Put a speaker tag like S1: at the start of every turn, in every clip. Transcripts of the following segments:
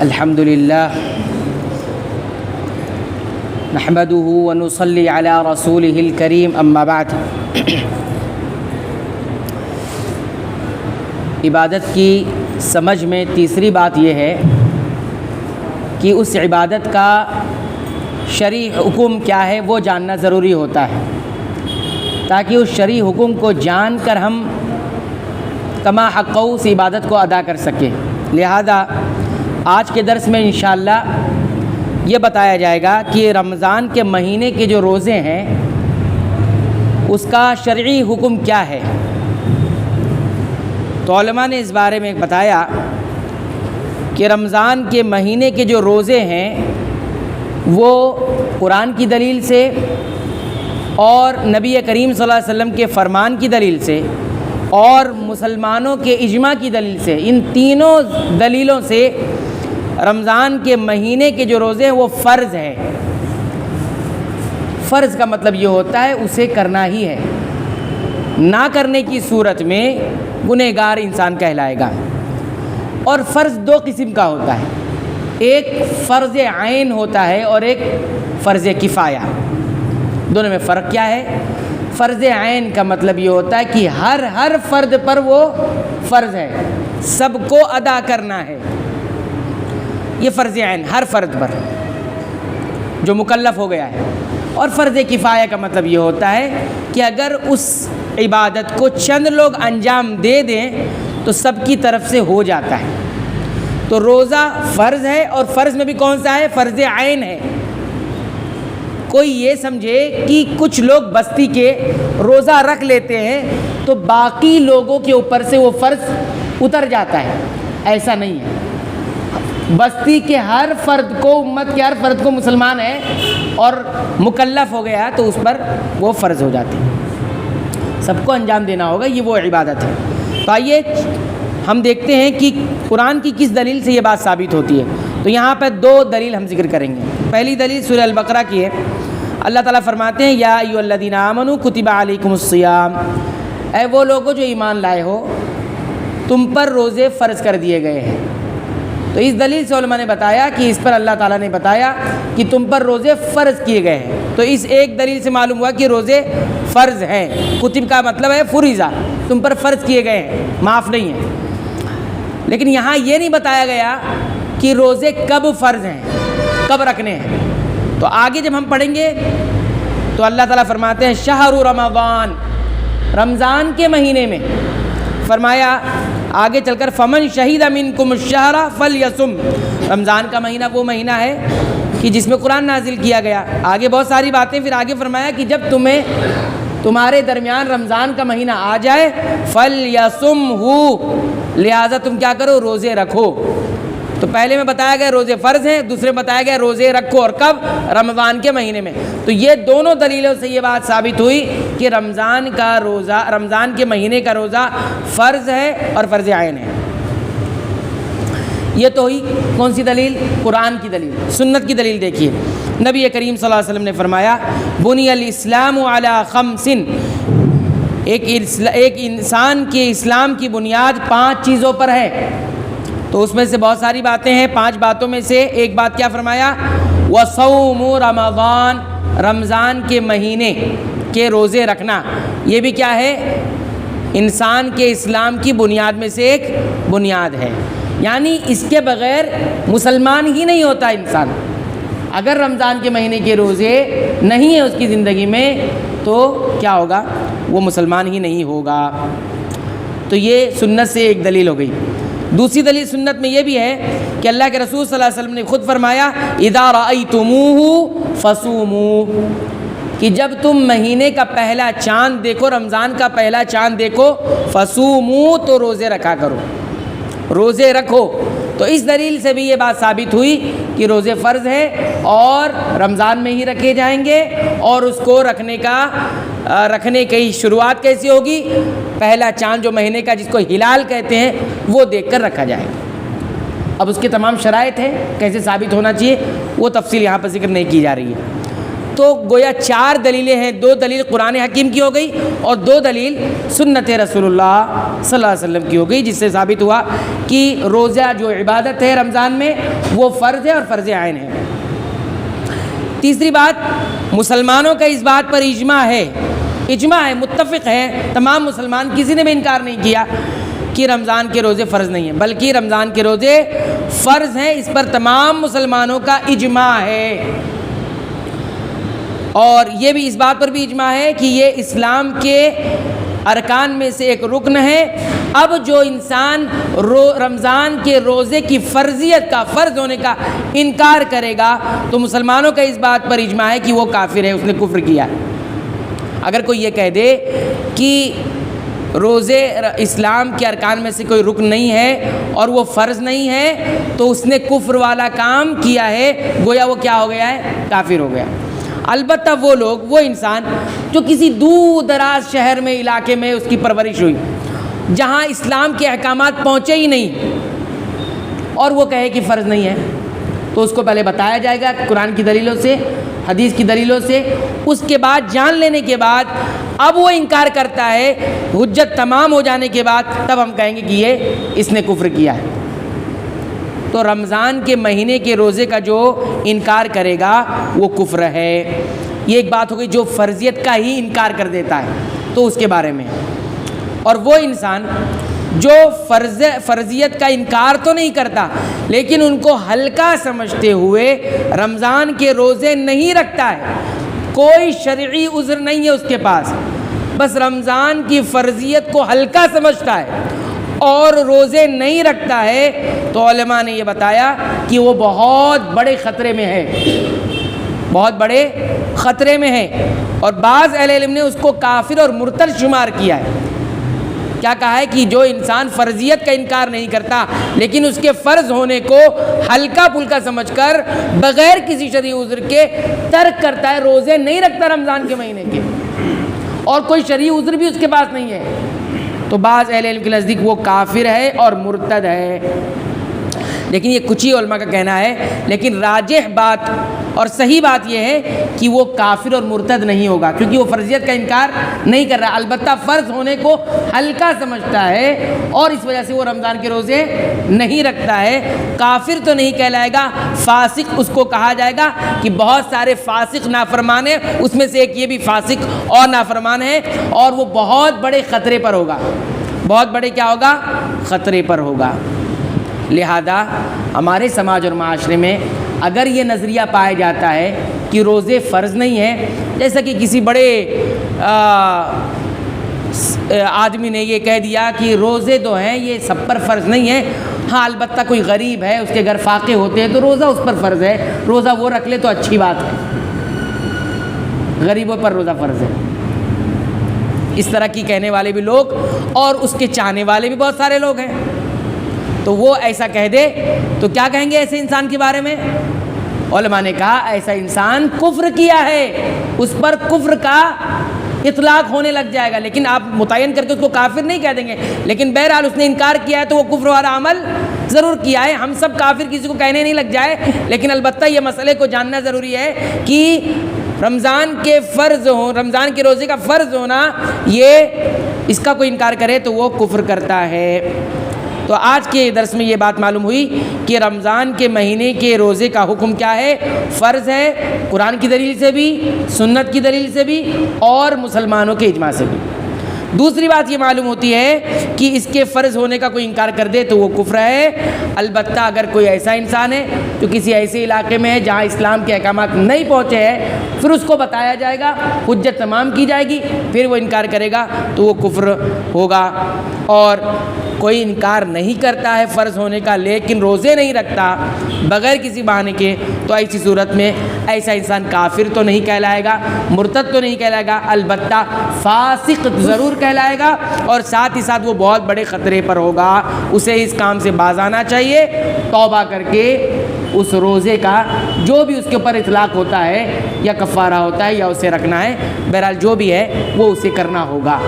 S1: الحمد للہ نحمده ونصلی علی رسولہ الکریم اما بعد۔ عبادت کی سمجھ میں تیسری بات یہ ہے کہ اس عبادت کا شرعی حکم کیا ہے وہ جاننا ضروری ہوتا ہے، تاکہ اس شرعی حکم کو جان کر ہم کما حقہ اس عبادت کو ادا کر سکیں۔ لہذا آج کے درس میں انشاءاللہ یہ بتایا جائے گا کہ رمضان کے مہینے کے جو روزے ہیں اس کا شرعی حکم کیا ہے۔ تو علماء نے اس بارے میں بتایا کہ رمضان کے مہینے کے جو روزے ہیں وہ قرآن کی دلیل سے اور نبی کریم صلی اللہ علیہ وسلم کے فرمان کی دلیل سے اور مسلمانوں کے اجماع کی دلیل سے، ان تینوں دلیلوں سے رمضان کے مہینے کے جو روزے ہیں وہ فرض ہے۔ فرض کا مطلب یہ ہوتا ہے اسے کرنا ہی ہے، نہ کرنے کی صورت میں گنہگار انسان کہلائے گا۔ اور فرض دو قسم کا ہوتا ہے، ایک فرض عین ہوتا ہے اور ایک فرض کفایہ۔ دونوں میں فرق کیا ہے؟ فرض عین کا مطلب یہ ہوتا ہے کہ ہر فرد پر وہ فرض ہے، سب کو ادا کرنا ہے، یہ فرض عین ہر فرد پر جو مکلف ہو گیا ہے۔ اور فرض کفایہ کا مطلب یہ ہوتا ہے کہ اگر اس عبادت کو چند لوگ انجام دے دیں تو سب کی طرف سے ہو جاتا ہے۔ تو روزہ فرض ہے، اور فرض میں بھی کون سا ہے؟ فرض عین ہے۔ کوئی یہ سمجھے کہ کچھ لوگ بستی کے روزہ رکھ لیتے ہیں تو باقی لوگوں کے اوپر سے وہ فرض اتر جاتا ہے، ایسا نہیں ہے۔ بستی کے ہر فرد کو، امت کے ہر فرد کو مسلمان ہے اور مکلف ہو گیا تو اس پر وہ فرض ہو جاتے ہیں، سب کو انجام دینا ہوگا، یہ وہ عبادت ہے۔ تو آئیے ہم دیکھتے ہیں کہ قرآن کی کس دلیل سے یہ بات ثابت ہوتی ہے۔ تو یہاں پہ دو دلیل ہم ذکر کریں گے۔ پہلی دلیل سورہ البقرہ کی ہے۔ اللہ تعالیٰ فرماتے ہیں یا ایھا الذین آمنوا کتب علیکم الصیام، اے وہ لوگوں جو ایمان لائے ہو تم پر روزے فرض کر دیے گئے ہیں۔ تو اس دلیل سے علماء نے بتایا کہ اس پر اللہ تعالیٰ نے بتایا کہ تم پر روزے فرض کیے گئے ہیں۔ تو اس ایک دلیل سے معلوم ہوا کہ روزے فرض ہیں۔ کتب کا مطلب ہے فریضہ، تم پر فرض کیے گئے ہیں، معاف نہیں ہیں۔ لیکن یہاں یہ نہیں بتایا گیا کہ روزے کب فرض ہیں، کب رکھنے ہیں۔ تو آگے جب ہم پڑھیں گے تو اللہ تعالیٰ فرماتے ہیں شہر رمضان، رمضان کے مہینے میں فرمایا آگے چل کر فمن شہید منکم الشہر فلیصم، رمضان کا مہینہ وہ مہینہ ہے کہ جس میں قرآن نازل کیا گیا۔ آگے بہت ساری باتیں، پھر آگے فرمایا کہ جب تمہارے درمیان رمضان کا مہینہ آ جائے فلیصمہ، لہٰذا تم کیا کرو؟ روزے رکھو۔ تو پہلے میں بتایا گیا روزے فرض ہیں، دوسرے میں بتایا گیا روزے رکھو، اور کب؟ رمضان کے مہینے میں۔ تو یہ دونوں دلیلوں سے یہ بات ثابت ہوئی کہ رمضان کا روزہ، رمضان کے مہینے کا روزہ فرض ہے اور فرض عین ہے۔ یہ تو ہوئی کون سی دلیل؟ قرآن کی دلیل۔ سنت کی دلیل دیکھیے، نبی کریم صلی اللہ علیہ وسلم نے فرمایا بنی الاسلام علی خمس، ایک انسان کے اسلام کی بنیاد 5 چیزوں پر ہے۔ تو اس میں سے بہت ساری باتیں ہیں، 5 باتوں میں سے ایک بات کیا فرمایا؟ وصوم رمضان، رمضان کے مہینے کے روزے رکھنا، یہ بھی کیا ہے؟ انسان کے اسلام کی بنیاد میں سے ایک بنیاد ہے۔ یعنی اس کے بغیر مسلمان ہی نہیں ہوتا انسان۔ اگر رمضان کے مہینے کے روزے نہیں ہیں اس کی زندگی میں تو کیا ہوگا؟ وہ مسلمان ہی نہیں ہوگا۔ تو یہ سنت سے ایک دلیل ہو گئی۔ دوسری دلیل سنت میں یہ بھی ہے کہ اللہ کے رسول صلی اللہ علیہ وسلم نے خود فرمایا اذا رأیتموہ فصوموا، کہ جب تم مہینے کا پہلا چاند دیکھو، رمضان کا پہلا چاند دیکھو، فصوموا، تو روزے رکھا کرو، روزے رکھو۔ تو اس دلیل سے بھی یہ بات ثابت ہوئی کہ روزے فرض ہے اور رمضان میں ہی رکھے جائیں گے، اور اس کو رکھنے کی شروعات کیسی ہوگی؟ پہلا چاند جو مہینے کا جس کو ہلال کہتے ہیں وہ دیکھ کر رکھا جائے گا۔ اب اس کے تمام شرائط ہیں، کیسے ثابت ہونا چاہیے وہ تفصیل یہاں پر ذکر نہیں کی جا رہی ہے۔ تو گویا 4 دلیلیں ہیں، 2 دلیل قرآن حکیم کی ہو گئی اور 2 دلیل سنت رسول اللہ صلی اللہ علیہ وسلم کی ہو گئی، جس سے ثابت ہوا کہ روزہ جو عبادت ہے رمضان میں وہ فرض ہے اور فرض عین ہے۔ تیسری بات، مسلمانوں کا اس بات پر اجماع ہے، متفق ہے، تمام مسلمان، کسی نے بھی انکار نہیں کیا کہ رمضان کے روزے فرض نہیں ہیں، بلکہ رمضان کے روزے فرض ہیں، اس پر تمام مسلمانوں کا اجماع ہے۔ اور یہ بھی اس بات پر بھی اجماع ہے کہ یہ اسلام کے ارکان میں سے ایک رکن ہے۔ اب جو انسان رمضان کے روزے کی فرضیت کا، فرض ہونے کا انکار کرے گا تو مسلمانوں کا اس بات پر اجماع ہے کہ وہ کافر ہے، اس نے کفر کیا ہے۔ اگر کوئی یہ کہہ دے کہ روزے اسلام کے ارکان میں سے کوئی رکن نہیں ہے اور وہ فرض نہیں ہے تو اس نے کفر والا کام کیا ہے، گویا وہ کیا ہو گیا ہے؟ کافر ہو گیا۔ البتہ وہ لوگ، وہ انسان جو کسی دور دراز شہر میں، علاقے میں اس کی پرورش ہوئی، جہاں اسلام کے احکامات پہنچے ہی نہیں اور وہ کہے کہ فرض نہیں ہے، تو اس کو پہلے بتایا جائے گا قرآن کی دلیلوں سے، حدیث کی دلیلوں سے، اس کے بعد جان لینے کے بعد اب وہ انکار کرتا ہے، حجت تمام ہو جانے کے بعد تب ہم کہیں گے کہ یہ اس نے کفر کیا ہے۔ تو رمضان کے مہینے کے روزے کا جو انکار کرے گا وہ کفر ہے۔ یہ ایک بات ہو گئی جو فرضیت کا ہی انکار کر دیتا ہے تو اس کے بارے میں۔ اور وہ انسان جو فرضیت کا انکار تو نہیں کرتا لیکن ان کو ہلکا سمجھتے ہوئے رمضان کے روزے نہیں رکھتا ہے، کوئی شرعی عذر نہیں ہے اس کے پاس، بس رمضان کی فرضیت کو ہلکا سمجھتا ہے اور روزے نہیں رکھتا ہے، تو علماء نے یہ بتایا کہ وہ بہت بڑے خطرے میں ہے، بہت بڑے خطرے میں ہے۔ اور بعض اہل علم نے اس کو کافر اور مرتد شمار کیا ہے۔ کیا کہا ہے کہ جو انسان فرضیت کا انکار نہیں کرتا لیکن اس کے فرض ہونے کو ہلکا پھلکا سمجھ کر بغیر کسی شرعی عذر کے ترک کرتا ہے، روزے نہیں رکھتا رمضان کے مہینے کے، اور کوئی شرعی عذر بھی اس کے پاس نہیں ہے، تو بعض اہل علم کے نزدیک وہ کافر ہے اور مرتد ہے۔ لیکن یہ کچھ ہی علماء کا کہنا ہے، لیکن راجح بات اور صحیح بات یہ ہے کہ وہ کافر اور مرتد نہیں ہوگا، کیونکہ وہ فرضیت کا انکار نہیں کر رہا، البتہ فرض ہونے کو ہلکا سمجھتا ہے اور اس وجہ سے وہ رمضان کے روزے نہیں رکھتا ہے۔ کافر تو نہیں کہلائے گا، فاسق اس کو کہا جائے گا کہ بہت سارے فاسق نافرمان ہیں، اس میں سے ایک یہ بھی فاسق اور نافرمان ہے، اور وہ بہت بڑے خطرے پر ہوگا، بہت بڑے کیا ہوگا؟ خطرے پر ہوگا۔ لہذا ہمارے سماج اور معاشرے میں اگر یہ نظریہ پایا جاتا ہے کہ روزے فرض نہیں ہیں، جیسا کہ کسی بڑے آدمی نے یہ کہہ دیا کہ روزے تو ہیں یہ سب پر فرض نہیں ہے، ہاں البتہ کوئی غریب ہے، اس کے گھر فاقے ہوتے ہیں تو روزہ اس پر فرض ہے، روزہ وہ رکھ لے تو اچھی بات ہے، غریبوں پر روزہ فرض ہے۔ اس طرح کی کہنے والے بھی لوگ اور اس کے چاہنے والے بھی بہت سارے لوگ ہیں، تو وہ ایسا کہہ دے تو کیا کہیں گے ایسے انسان کے بارے میں؟ علماء نے کہا ایسا انسان کفر کیا ہے، اس پر کفر کا اطلاق ہونے لگ جائے گا، لیکن آپ متعین کر کے اس کو کافر نہیں کہہ دیں گے، لیکن بہرحال اس نے انکار کیا ہے تو وہ کفر والا عمل ضرور کیا ہے۔ ہم سب کافر کسی کو کہنے نہیں لگ جائے، لیکن البتہ یہ مسئلے کو جاننا ضروری ہے کہ رمضان کے فرض ہوں، رمضان کے روزے کا فرض ہونا، یہ اس کا کوئی انکار کرے تو وہ کفر کرتا ہے۔ تو آج کے درس میں یہ بات معلوم ہوئی کہ رمضان کے مہینے کے روزے کا حکم کیا ہے؟ فرض ہے، قرآن کی دلیل سے بھی، سنت کی دلیل سے بھی اور مسلمانوں کے اجماع سے بھی۔ دوسری بات یہ معلوم ہوتی ہے کہ اس کے فرض ہونے کا کوئی انکار کر دے تو وہ کفر ہے، البتہ اگر کوئی ایسا انسان ہے جو کسی ایسے علاقے میں ہے جہاں اسلام کے احکامات نہیں پہنچے ہیں، پھر اس کو بتایا جائے گا، حجت تمام کی جائے گی، پھر وہ انکار کرے گا تو وہ کفر ہوگا۔ اور کوئی انکار نہیں کرتا ہے فرض ہونے کا لیکن روزے نہیں رکھتا بغیر کسی بہانے کے، تو ایسی صورت میں ایسا انسان کافر تو نہیں کہلائے گا، مرتد تو نہیں کہلائے گا، البتہ فاسق ضرور کہلائے گا، اور ساتھ ہی ساتھ وہ بہت بڑے خطرے پر ہوگا، اسے اس کام سے باز آنا چاہیے، توبہ کر کے اس روزے کا جو بھی اس کے اوپر اطلاق ہوتا ہے یا کفارہ ہوتا ہے یا اسے رکھنا ہے، بہرحال جو بھی ہے وہ اسے کرنا ہوگا۔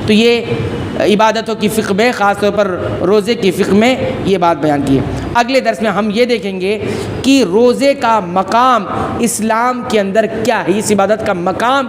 S1: تو یہ عبادتوں کی فقہ میں، خاص طور پر روزے کی فقہ میں یہ بات بیان کی ہے۔ اگلے درس میں ہم یہ دیکھیں گے کہ روزے کا مقام اسلام کے اندر کیا ہے، اس عبادت کا مقام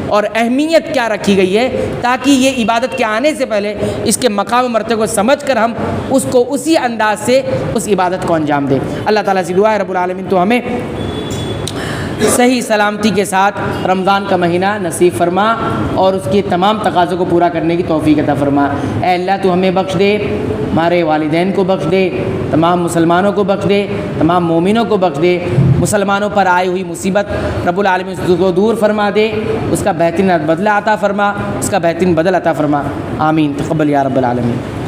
S1: اور اہمیت کیا رکھی گئی ہے، تاکہ یہ عبادت کے آنے سے پہلے اس کے مقام و مرتبے کو سمجھ کر ہم اس کو اسی انداز سے اس عبادت کو انجام دیں۔ اللہ تعالیٰ سے دعا ہے رب العالمین تو ہمیں صحیح سلامتی کے ساتھ رمضان کا مہینہ نصیب فرما اور اس کے تمام تقاضوں کو پورا کرنے کی توفیق عطا فرما۔ اے اللہ تو ہمیں بخش دے، ہمارے والدین کو بخش دے، تمام مسلمانوں کو بخش دے، تمام مومنوں کو بخش دے، مسلمانوں پر آئی ہوئی مصیبت رب العالمین اس کو دور فرما دے، اس کا بہترین بدلہ عطا فرما، اس کا بہترین بدل عطا فرما۔ آمین، تقبل یا رب العالمین۔